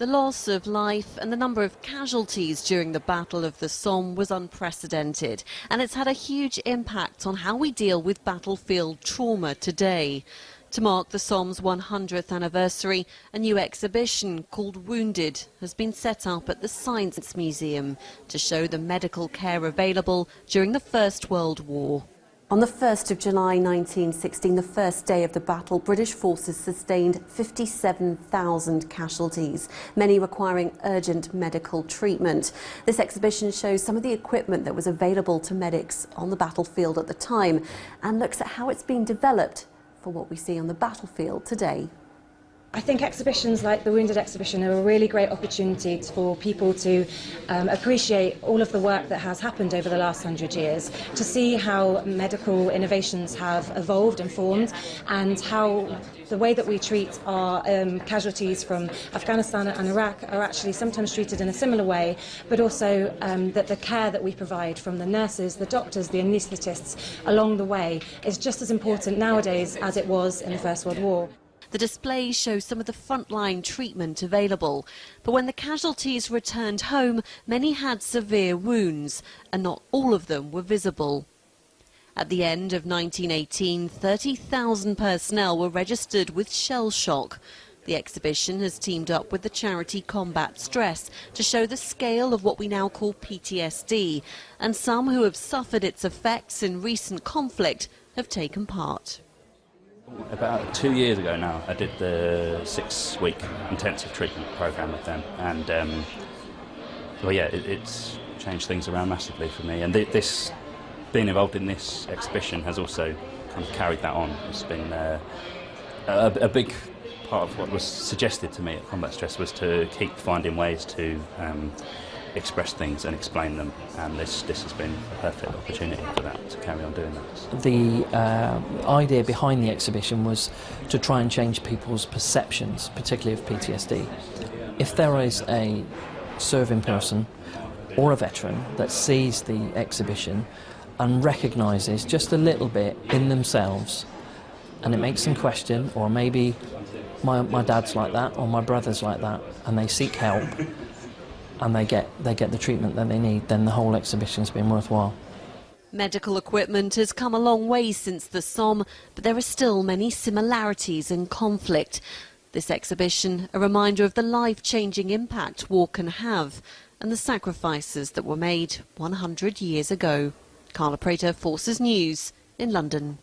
The loss of life and the number of casualties during the Battle of the Somme was unprecedented, and it's had a huge impact on how we deal with battlefield trauma today. To mark the Somme's 100th anniversary, a new exhibition called Wounded has been set up at the Science Museum to show the medical care available during the First World War. On the 1st of July 1916, the first day of the battle, British forces sustained 57,000 casualties, many requiring urgent medical treatment. This exhibition shows some of the equipment that was available to medics on the battlefield at the time and looks at how it's been developed for what we see on the battlefield today. I think exhibitions like the Wounded exhibition are a really great opportunity for people to appreciate all of the work that has happened over the last 100 years, to see how medical innovations have evolved and formed, and how the way that we treat our casualties from Afghanistan and Iraq are actually sometimes treated in a similar way, but also that the care that we provide from the nurses, the doctors, the anaesthetists along the way is just as important nowadays as it was in the First World War. The displays show some of the frontline treatment available, but when the casualties returned home, many had severe wounds, and not all of them were visible. At the end of 1918, 30,000 personnel were registered with shell shock. The exhibition has teamed up with the charity Combat Stress to show the scale of what we now call PTSD, and some who have suffered its effects in recent conflict have taken part. About 2 years ago now, I did the 6-week intensive treatment program with them, and well, yeah, it's changed things around massively for me. And this, being involved in this exhibition, has also kind of carried that on. It's been a big part of what was suggested to me at Combat Stress was to keep finding ways to express things and explain them, and this has been a perfect opportunity for that, to carry on doing that. The idea behind the exhibition was to try and change people's perceptions, particularly of PTSD. If there is a serving person or a veteran that sees the exhibition and recognises just a little bit in themselves, and it makes them question, or maybe my dad's like that or my brother's like that, and they seek help and they get the treatment that they need, then the whole exhibition's been worthwhile. Medical equipment has come a long way since the Somme, but there are still many similarities in conflict. This exhibition, a reminder of the life-changing impact war can have and the sacrifices that were made 100 years ago. Carla Prater, Forces News in London.